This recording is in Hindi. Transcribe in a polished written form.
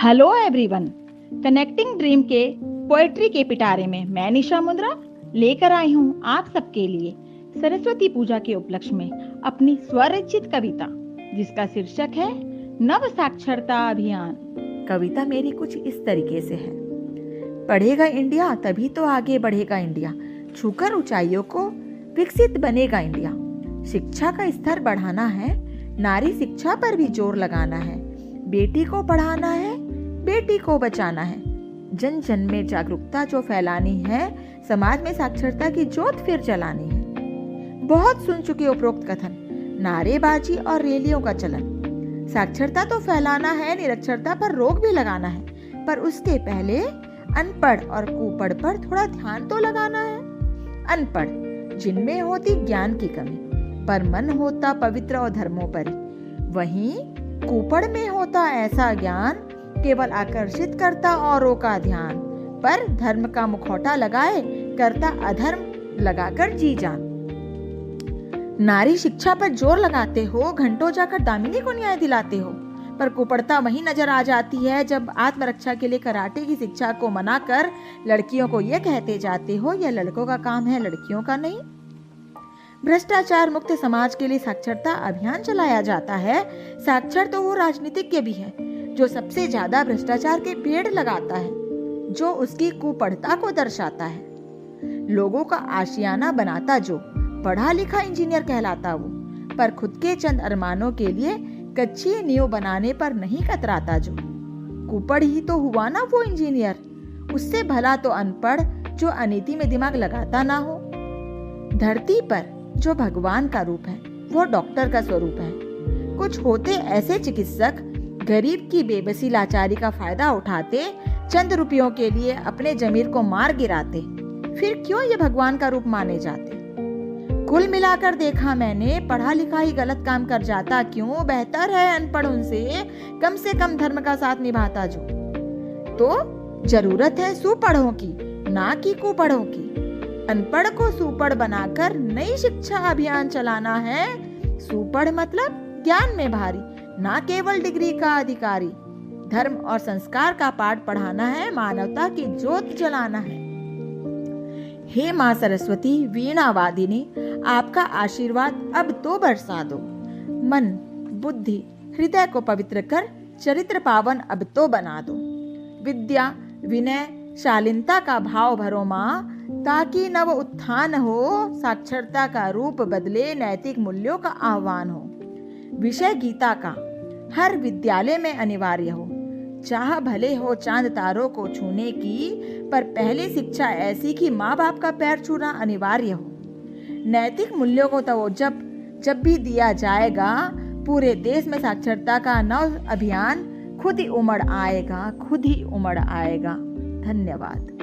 हेलो एवरीवन, कनेक्टिंग ड्रीम के पोएट्री के पिटारे में मैं निशा मुंद्रा लेकर आई हूँ आप सबके लिए सरस्वती पूजा के उपलक्ष्य में अपनी स्वरचित कविता जिसका शीर्षक है नव साक्षरता अभियान। कविता मेरी कुछ इस तरीके से है। पढ़ेगा इंडिया तभी तो आगे बढ़ेगा इंडिया, छूकर ऊंचाइयों को विकसित बनेगा इंडिया। शिक्षा का स्तर बढ़ाना है, नारी शिक्षा पर भी जोर लगाना है, बेटी को पढ़ाना है, बेटी को बचाना है। जन जन में जागरूकता जो फैलानी है, समाज में साक्षरता की ज्योत फिर जलानी है। बहुत सुन चुके उपरोक्त कथन, नारेबाजी और रैलियों का चलन। साक्षरता तो फैलाना है, निरक्षरता पर रोक भी लगाना है, पर उसके पहले अनपढ़ और कुपढ़ पर थोड़ा ध्यान तो लगाना है। अनपढ़ जिनमें होती ज्ञान की कमी, पर मन होता पवित्र और धर्मोपरि। वहीं कुपढ़ में होता ऐसा ज्ञान, केवल आकर्षित करता औरों का ध्यान, पर धर्म का मुखौटा लगाए करता अधर्म लगाकर जी जान। नारी शिक्षा पर जोर लगाते हो, घंटों जाकर दामिनी को न्याय दिलाते हो, पर कुपढ़ता वही नजर आ जाती है जब आत्मरक्षा के लिए कराटे की शिक्षा को मनाकर लड़कियों को यह कहते जाते हो यह लड़कों का काम है, लड़कियों का नहीं। भ्रष्टाचार मुक्त समाज के लिए साक्षरता अभियान चलाया जाता है। साक्षर तो वो राजनीतिज्ञ भी है जो सबसे ज्यादा भ्रष्टाचार के पेड़ लगाता है, जो उसकी कुपढ़ता को दर्शाता है। लोगों का आशियाना बनाता जो पढ़ा लिखा इंजीनियर कहलाता वो, पर खुद के चंद अरमानों के लिए कच्ची नींव बनाने पर नहीं कतराता जो। कुपढ़ ही तो हुआ ना वो इंजीनियर, उससे भला तो अनपढ़ जो अनीति में दिमाग लगाता ना हो। धरती पर जो भगवान का रूप है वो डॉक्टर का स्वरूप है। कुछ होते ऐसे चिकित्सक गरीब की बेबसी लाचारी का फायदा उठाते, चंद रुपयों के लिए अपने जमीर को मार गिराते, फिर क्यों ये भगवान का रूप माने जाते। कुल मिलाकर देखा मैंने, पढ़ा लिखा ही गलत काम कर जाता क्यों, बेहतर है अनपढ़ उनसे कम से कम धर्म का साथ निभाता जो। तो जरूरत है सुपढ़ों की, ना कि कुपढ़ों की। अनपढ़ को सुपढ़ बनाकर नई शिक्षा अभियान चलाना है। सुपढ़ मतलब ज्ञान में भारी, ना केवल डिग्री का अधिकारी। धर्म और संस्कार का पाठ पढ़ाना है, मानवता की ज्योत जलाना है। हे माँ सरस्वती वीणा वादिनी, आपका आशीर्वाद अब तो बरसा दो। मन बुद्धि हृदय को पवित्र कर चरित्र पावन अब तो बना दो। विद्या विनय शालीनता का भाव भरो माँ, ताकि नव उत्थान हो, साक्षरता का रूप बदले, नैतिक मूल्यों का आह्वान हो। विषय गीता का हर विद्यालय में अनिवार्य हो। चाह भले हो चांद तारों को छूने की, पर पहली शिक्षा ऐसी कि माँ बाप का पैर छूना अनिवार्य हो। नैतिक मूल्यों को तो जब भी दिया जाएगा, पूरे देश में साक्षरता का नव अभियान खुद ही उमड़ आएगा, खुद ही उमड़ आएगा। धन्यवाद।